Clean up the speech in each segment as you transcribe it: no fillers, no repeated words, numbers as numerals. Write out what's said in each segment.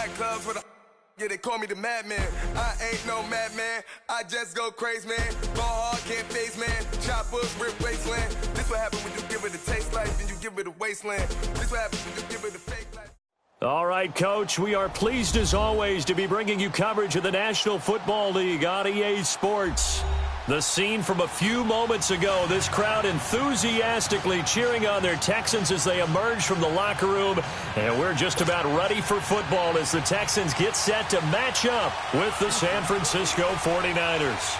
nightclubs with a yeah, they call me the madman. I ain't no madman. I just go crazy, man. Ball hard, can't face, man. Choppers, rip wasteland. This what happens when you give it a taste life and you give it a wasteland. This what happens when you give it a fake life. All right, Coach, we are pleased as always to be bringing you coverage of the National Football League on EA Sports. The scene from a few moments ago, this crowd enthusiastically cheering on their Texans as they emerge from the locker room. And we're just about ready for football as the Texans get set to match up with the San Francisco 49ers.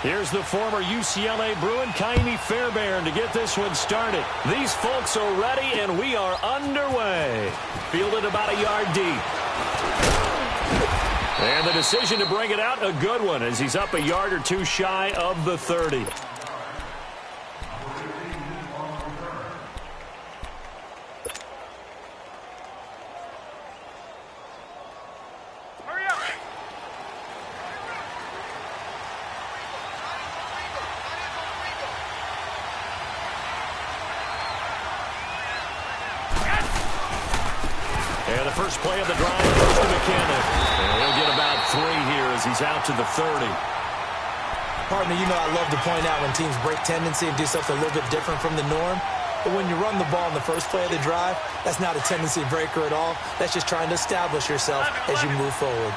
Here's the former UCLA Bruin, Kaimi Fairbairn, to get this one started. These folks are ready, and we are underway. Fielded about a yard deep. And the decision to bring it out, a good one, as he's up a yard or two shy of the 30. And the first play of the drive goes to McKinnon. And he'll get about 3 here as he's out to the 30. Partner, you know I love to point out when teams break tendency and do something a little bit different from the norm. But when you run the ball in the first play of the drive, that's not a tendency breaker at all. That's just trying to establish yourself as you move forward.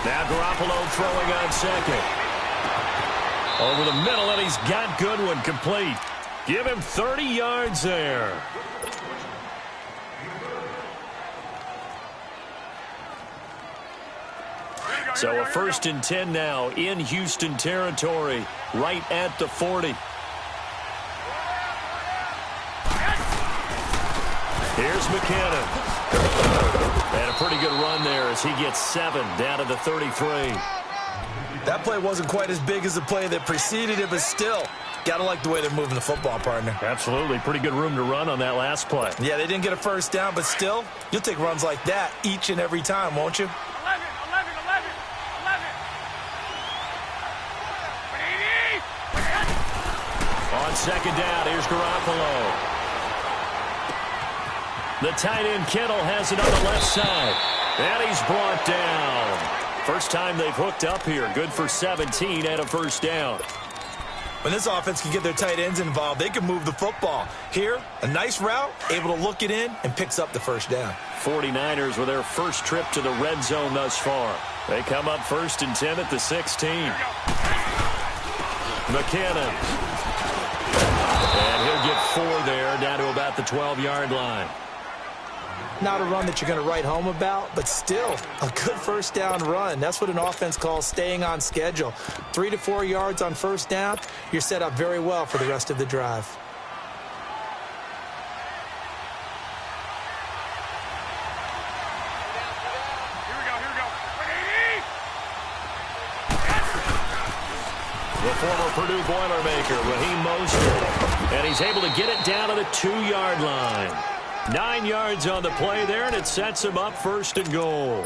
Now Garoppolo throwing on second. Over the middle, and he's got Goodwin complete. Give him 30 yards there. So a 1st and 10 now in Houston territory, right at the 40. Here's McKinnon. And a pretty good run there as he gets 7 down to the 33. That play wasn't quite as big as the play that preceded it, but still, gotta like the way they're moving the football, partner. Absolutely. Pretty good room to run on that last play. Yeah, they didn't get a first down, but still, you'll take runs like that each and every time, won't you? 11. On second down, here's Garoppolo. The tight end Kittle has it on the left side. And he's brought down. First time they've hooked up here. Good for 17 and a first down. When this offense can get their tight ends involved, they can move the football. Here, a nice route, able to look it in, and picks up the first down. 49ers with their first trip to the red zone thus far. They come up 1st and 10 at the 16. McKinnon. And he'll get 4 there, down to about the 12-yard line. Not a run that you're going to write home about, but still a good first down run. That's what an offense calls staying on schedule. 3 to 4 yards on first down, you're set up very well for the rest of the drive. Here we go. The former Purdue Boilermaker, Raheem Mostert. And he's able to get it down to the 2-yard line. 9 yards on the play there, and it sets him up 1st and goal.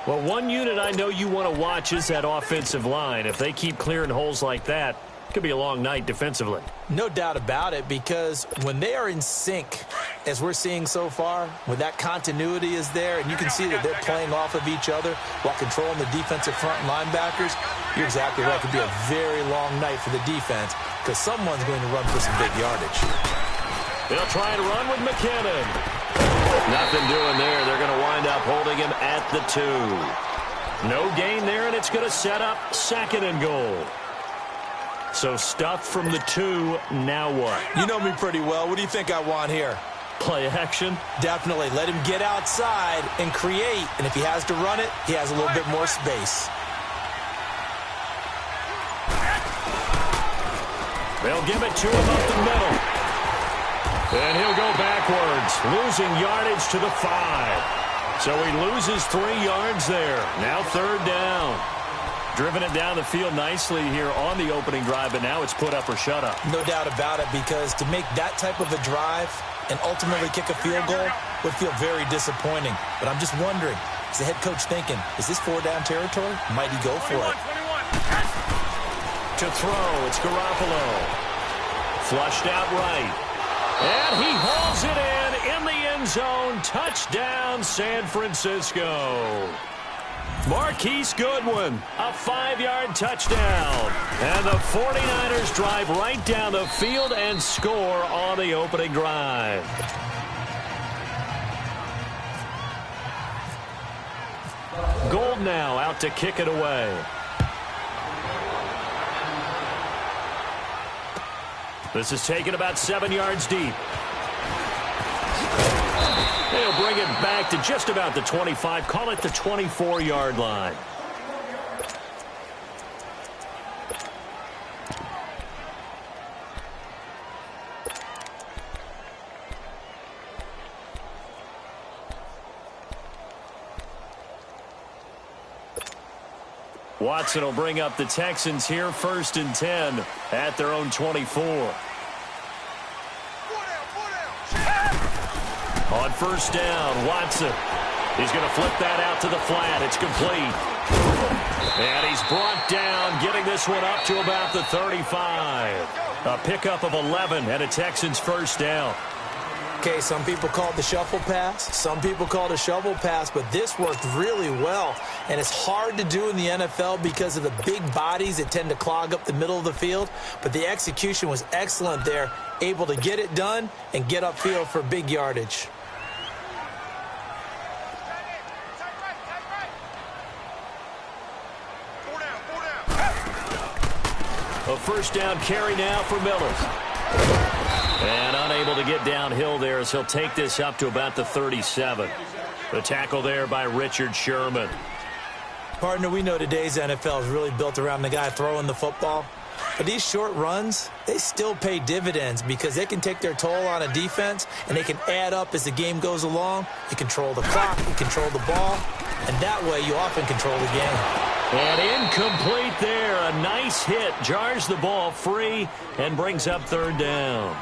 Well, one unit I know you want to watch is that offensive line. If they keep clearing holes like that, it could be a long night defensively. No doubt about it, because when they are in sync, as we're seeing so far, when that continuity is there, and you can see that they're playing off of each other while controlling the defensive front linebackers, you're exactly right. It could be a very long night for the defense, because someone's going to run for some big yardage. They'll try and run with McKinnon. Nothing doing there. They're going to wind up holding him at the 2. No gain there, and it's going to set up 2nd and goal. So stuff from the 2. Now what? You know me pretty well. What do you think I want here? Play action? Definitely. Let him get outside and create. And if he has to run it, he has a little bit more space. They'll give it to him up the middle. And he'll go backwards, losing yardage to the 5. So he loses 3 yards there. Now 3rd down. Driven it down the field nicely here on the opening drive, but now it's put up or shut up. No doubt about it, because to make that type of a drive and ultimately kick a field goal would feel very disappointing. But I'm just wondering, is the head coach thinking, is this 4-down territory? Might he go for it? To throw, it's Garoppolo. Flushed out right. And he hauls it in the end zone. Touchdown, San Francisco. Marquise Goodwin, a 5-yard touchdown. And the 49ers drive right down the field and score on the opening drive. Gold now out to kick it away. This is taken about 7 yards deep. They'll bring it back to just about the 25. Call it the 24-yard line. Watson will bring up the Texans here, 1st and 10 at their own 24. On 1st down, Watson. He's going to flip that out to the flat. It's complete. And he's brought down, getting this one up to about the 35. A pickup of 11 and a Texans 1st down. Okay, some people call it the shuffle pass. Some people call it a shovel pass, but this worked really well. And it's hard to do in the NFL because of the big bodies that tend to clog up the middle of the field. But the execution was excellent there, able to get it done and get upfield for big yardage. A 1st down carry now for Miller. And unable to get downhill there as he'll take this up to about the 37. The tackle there by Richard Sherman. Partner, we know today's NFL is really built around the guy throwing the football. But these short runs, they still pay dividends because they can take their toll on a defense and they can add up as the game goes along. You control the clock, you control the ball, and that way you often control the game. And incomplete there. A nice hit. Jars the ball free and brings up 3rd down.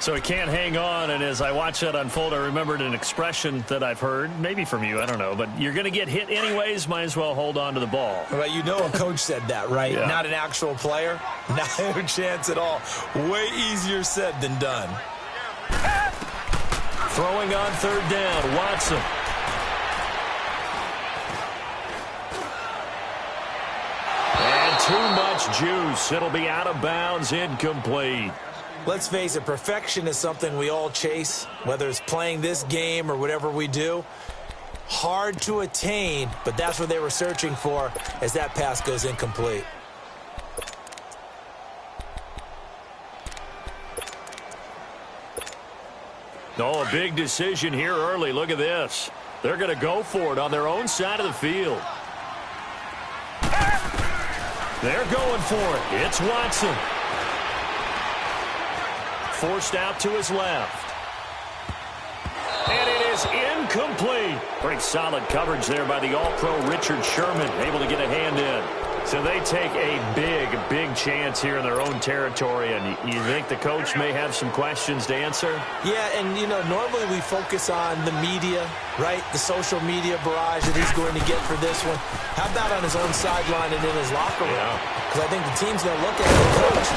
So he can't hang on, and as I watch that unfold, I remembered an expression that I've heard, maybe from you, I don't know, but you're going to get hit anyways, might as well hold on to the ball. Well, you know a coach said that, right? Yeah. Not an actual player. Not a chance at all. Way easier said than done. Throwing on 3rd down, Watson. And too much juice. It'll be out of bounds, incomplete. Let's face it, perfection is something we all chase, whether it's playing this game or whatever we do. Hard to attain, but that's what they were searching for as that pass goes incomplete. Oh, a big decision here early. Look at this. They're going to go for it on their own side of the field. They're going for it. It's Watson. Forced out to his left. And it is incomplete. Pretty solid coverage there by the All-Pro Richard Sherman, able to get a hand in. So they take a big chance here in their own territory, and you think the coach may have some questions to answer? Yeah, and, you know, normally we focus on the media, right? The social media barrage that he's going to get for this one. How about on his own sideline and in his locker room? Because I think the team's going to look at the coach.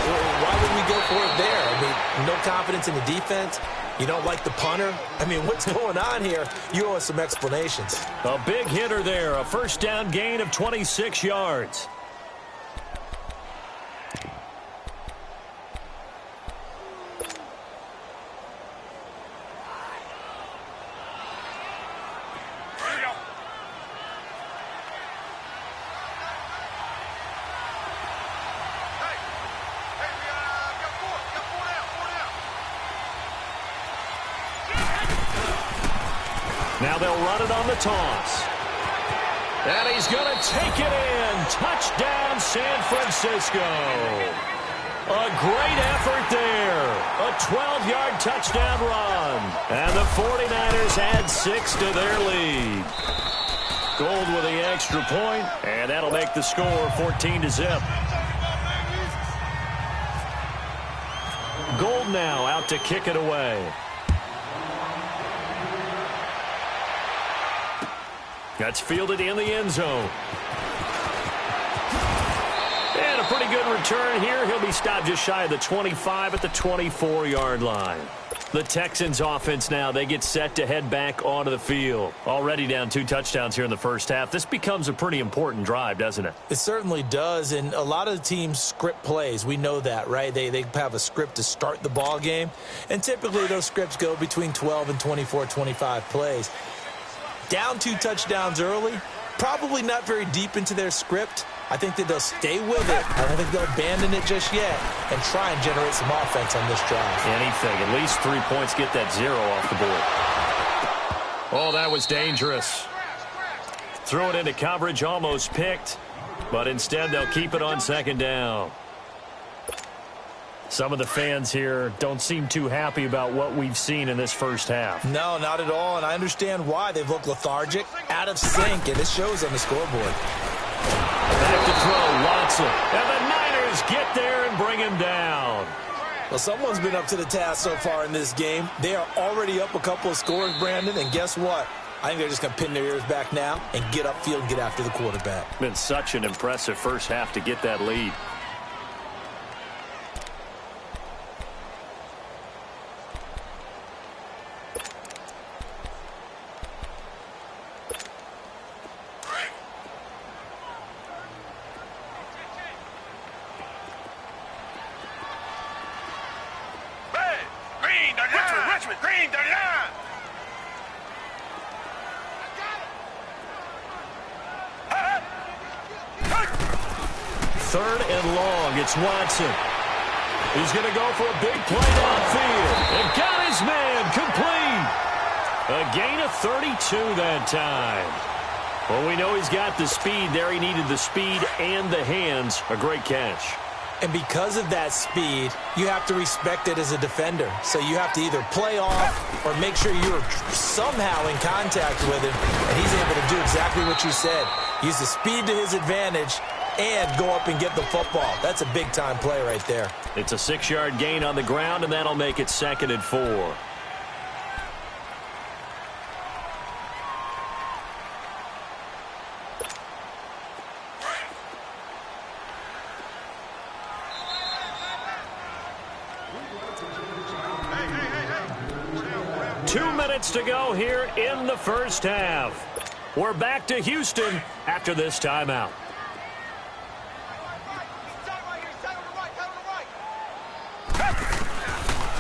Why would we go for it there? I mean, no confidence in the defense. You don't like the punter? I mean, what's going on here? You owe us some explanations. A big hitter there. A 1st down gain of 26 yards. Now they'll run it on the toss. And he's going to take it in. Touchdown, San Francisco. A great effort there. A 12-yard touchdown run. And the 49ers add 6 to their lead. Gold with the extra point, and that'll make the score 14-0. Gold now out to kick it away. That's fielded in the end zone. And a pretty good return here. He'll be stopped just shy of the 25 at the 24-yard line. The Texans offense now, they get set to head back onto the field. Already down 2 touchdowns here in the first half. This becomes a pretty important drive, doesn't it? It certainly does, and a lot of the teams script plays. We know that, right? They have a script to start the ball game, and typically those scripts go between 12 and 24, 25 plays. Down 2 touchdowns early, probably not very deep into their script. I think that they'll stay with it. I don't think they'll abandon it just yet and try and generate some offense on this drive. Anything. At least 3 points, get that 0 off the board. Oh, that was dangerous. Threw it into coverage, almost picked, but instead they'll keep it on second down. Some of the fans here don't seem too happy about what we've seen in this first half. No, not at all, and I understand why. They've looked lethargic, out of sync, and it shows on the scoreboard. Back to throw, Watson. And the Niners get there and bring him down. Well, someone's been up to the task so far in this game. They are already up a couple of scores, Brandon, and guess what? I think they're just going to pin their ears back now and get upfield and get after the quarterback. Been such an impressive first half to get that lead. Green, 39. Third and long. It's Watson. He's going to go for a big play downfield. And got his man complete. A gain of 32 that time. Well, we know he's got the speed there. He needed the speed and the hands. A great catch. And because of that speed, you have to respect it as a defender. So you have to either play off or make sure you're somehow in contact with him. And he's able to do exactly what you said. Use the speed to his advantage and go up and get the football. That's a big-time play right there. It's a 6-yard gain on the ground, and that'll make it 2nd and 4. To go here in the first half. We're back to Houston after this timeout.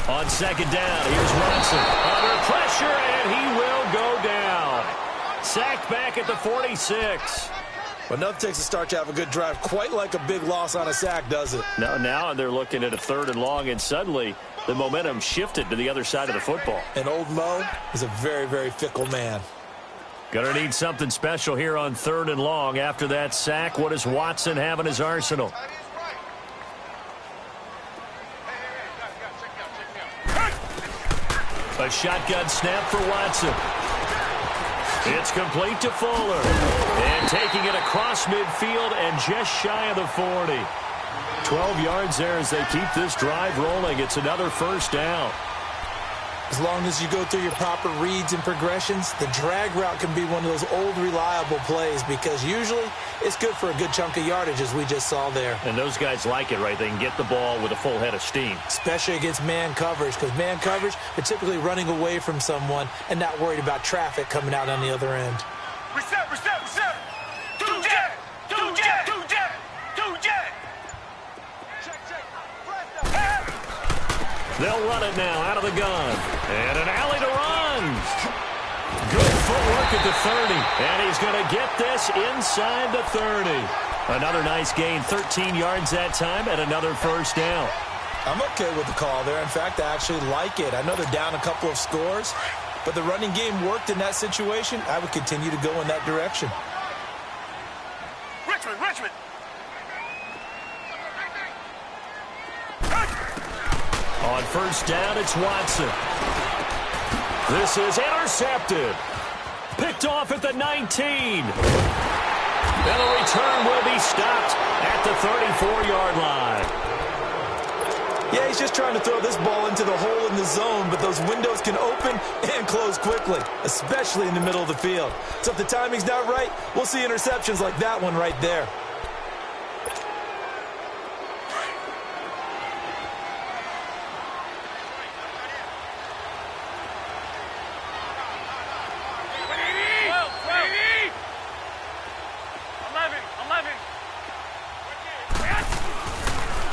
On second down, here's Watson. Under pressure, and he will go down. Sacked back at the 46. Well, nothing takes a start to have a good drive quite like a big loss on a sack, does it? Now they're looking at a 3rd and long, and suddenly the momentum shifted to the other side of the football. And old Mo is a very, very fickle man. Gonna need something special here on 3rd and long after that sack. What does Watson have in his arsenal? A shotgun snap for Watson. It's complete to Fuller. And taking it across midfield and just shy of the 40. 12 yards there as they keep this drive rolling. It's another first down. As long as you go through your proper reads and progressions, the drag route can be one of those old reliable plays because usually it's good for a good chunk of yardage as we just saw there. And those guys like it, right? They can get the ball with a full head of steam. Especially against man coverage because man coverage, they're typically running away from someone and not worried about traffic coming out on the other end. Reset. Two jet. They'll run it now out of the gun. And an alley to run. Good footwork at the 30. And he's going to get this inside the 30. Another nice gain, 13 yards that time, and another first down. I'm okay with the call there. In fact, I actually like it. I know they're down a couple of scores, but the running game worked in that situation. I would continue to go in that direction. Richmond. On first down, it's Watson. This is intercepted. Picked off at the 19. And the return will be stopped at the 34-yard line. Yeah, he's just trying to throw this ball into the hole in the zone, but those windows can open and close quickly, especially in the middle of the field. So if the timing's not right, we'll see interceptions like that one right there.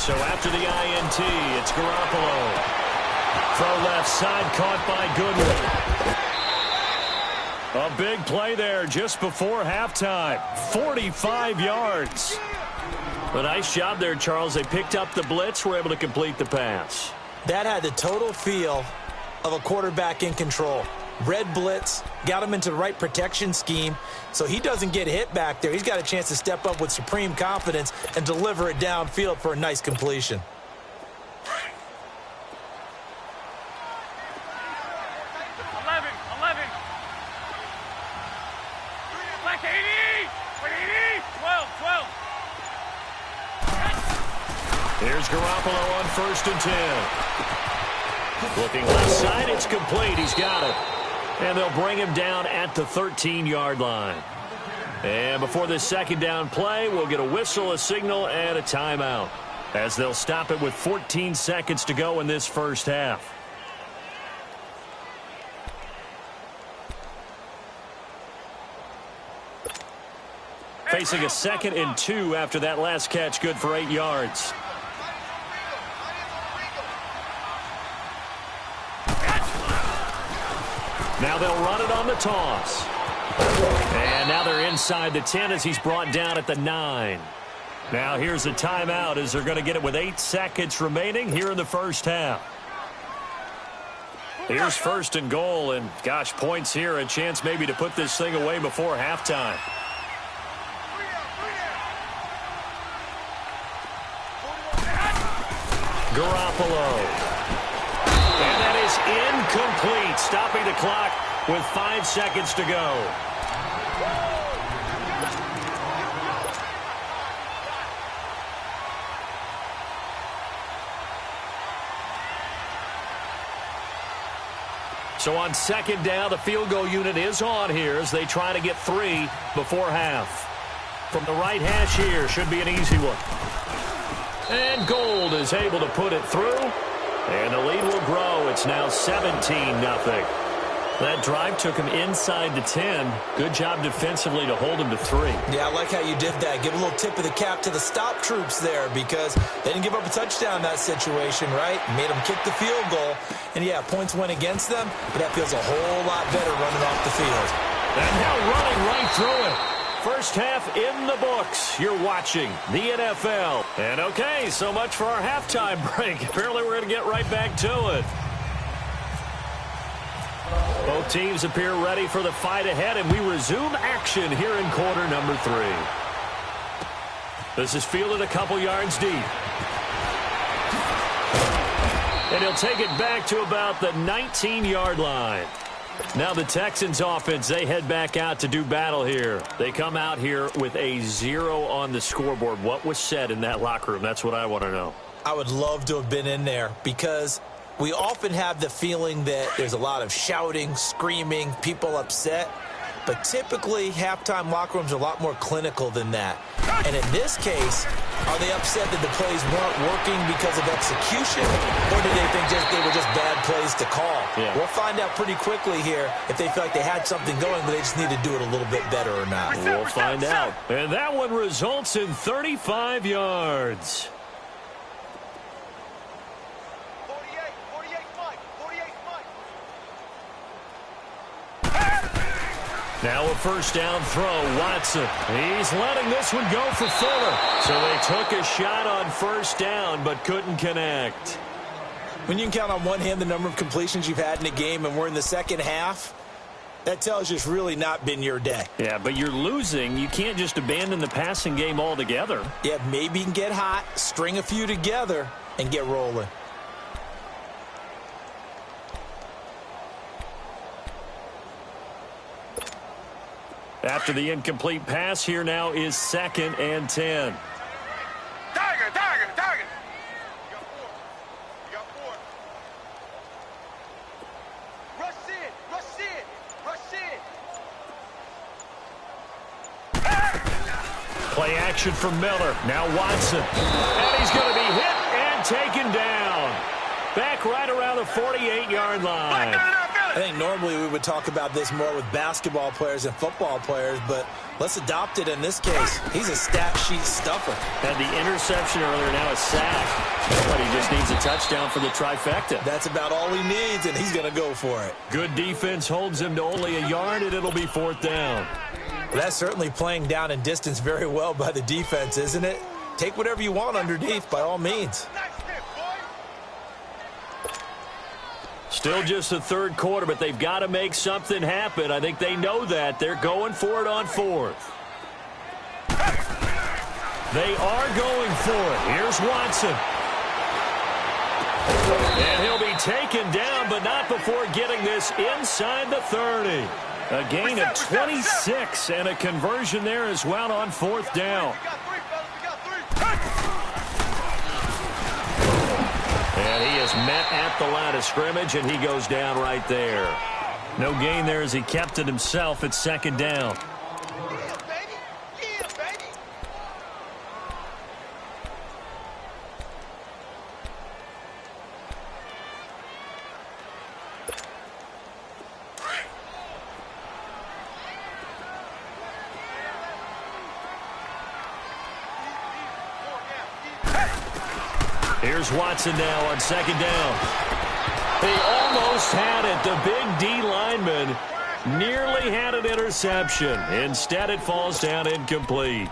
So after the INT, it's Garoppolo. Throw left side, caught by Goodwin. A big play there just before halftime. 45 yards. A nice job there, Charles. They picked up the blitz, were able to complete the pass. That had the total feel of a quarterback in control. Red blitz, got him into the right protection scheme, so he doesn't get hit back there. He's got a chance to step up with supreme confidence and deliver it downfield for a nice completion. Here's Garoppolo on 1st and 10. Looking left side, it's complete. He's got it. And they'll bring him down at the 13-yard line. And before this second down play, we'll get a whistle, a signal, and a timeout, as they'll stop it with 14 seconds to go in this first half. Facing a 2nd and 2 after that last catch, good for 8 yards. Now they'll run it on the toss. And now they're inside the 10 as he's brought down at the 9. Now here's the timeout as they're going to get it with 8 seconds remaining here in the first half. Here's 1st and goal, and gosh, points here, a chance maybe to put this thing away before halftime. Garoppolo. And that is incomplete, stopping the clock with 5 seconds to go. So on 2nd down, the field goal unit is on here as they try to get 3 before half. From the right hash here, should be an easy one. And Gold is able to put it through. And the lead will grow. It's now 17-0. That drive took him inside the 10. Good job defensively to hold him to 3. Yeah, I like how you did that. Give a little tip of the cap to the stop troops there because they didn't give up a touchdown in that situation, right? Made them kick the field goal. And, yeah, points went against them, but that feels a whole lot better running off the field. And now running right through it. First half in the books. You're watching the NFL. And okay, so much for our halftime break. Apparently we're going to get right back to it. Both teams appear ready for the fight ahead, and we resume action here in quarter number 3. This is fielded a couple yards deep. And he'll take it back to about the 19-yard line. Now the Texans offense, they head back out to do battle here. They come out here with a 0 on the scoreboard. What was said in that locker room? That's what I want to know. I would love to have been in there because we often have the feeling that there's a lot of shouting, screaming, people upset. But typically, halftime locker rooms are a lot more clinical than that. And in this case, are they upset that the plays weren't working because of execution? Or do they think they were just bad plays to call? Yeah. We'll find out pretty quickly here if they feel like they had something going, but they just need to do it a little bit better or not. We'll find out. And that one results in 35 yards. Now a first down throw, Watson. He's letting this one go for Fuller. So they took a shot on first down but couldn't connect. When you can count on one hand the number of completions you've had in a game and we're in the second half, that tells you it's really not been your day. Yeah, but you're losing. You can't just abandon the passing game altogether. Yeah, maybe you can get hot, string a few together, and get rolling. After the incomplete pass, here now is 2nd and 10. Tiger. Rush in. Play action from Miller. Now Watson. And he's going to be hit and taken down. Back right around the 48-yard line. I think normally we would talk about this more with basketball players and football players, but let's adopt it in this case. He's a stat sheet stuffer. Had the interception earlier, now a sack. But he just needs a touchdown for the trifecta. That's about all he needs, and he's going to go for it. Good defense holds him to only a yard, and it'll be 4th down. That's certainly playing down and distance very well by the defense, isn't it? Take whatever you want underneath, by all means. Still just the third quarter, but they've got to make something happen. I think they know that. They're going for it on 4th. They are going for it. Here's Watson. And he'll be taken down, but not before getting this inside the 30. A gain of 26 and a conversion there as well on 4th down. And he is met at the line of scrimmage, and he goes down right there. No gain there as he kept it himself at 2nd down. Here's Watson now on 2nd down. They almost had it. The big D lineman nearly had an interception. Instead, it falls down incomplete.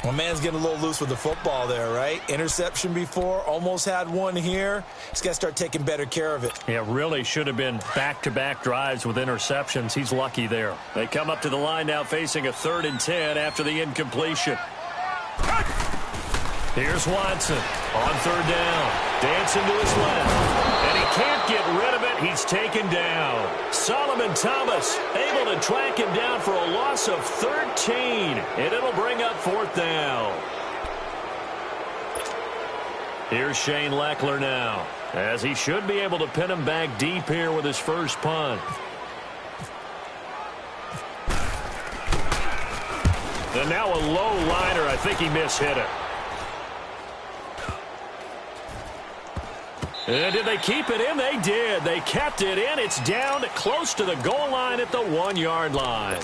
Well, man's getting a little loose with the football there, right? Interception before, almost had one here. He's got to start taking better care of it. Yeah, really should have been back-to-back drives with interceptions. He's lucky there. They come up to the line now facing a 3rd and 10 after the incompletion. Here's Watson on 3rd down. Dancing to his left. And he can't get rid of it. He's taken down. Solomon Thomas able to track him down for a loss of 13. And it'll bring up 4th down. Here's Shane Leckler now, as he should be able to pin him back deep here with his first punt. And now a low liner. I think he mishit it. And did they keep it in? They did. They kept it in. It's down close to the goal line at the 1-yard line.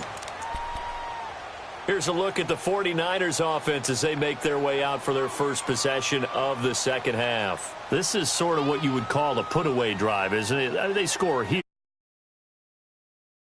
Here's a look at the 49ers offense as they make their way out for their first possession of the second half. This is sort of what you would call a put-away drive, isn't it? They score here.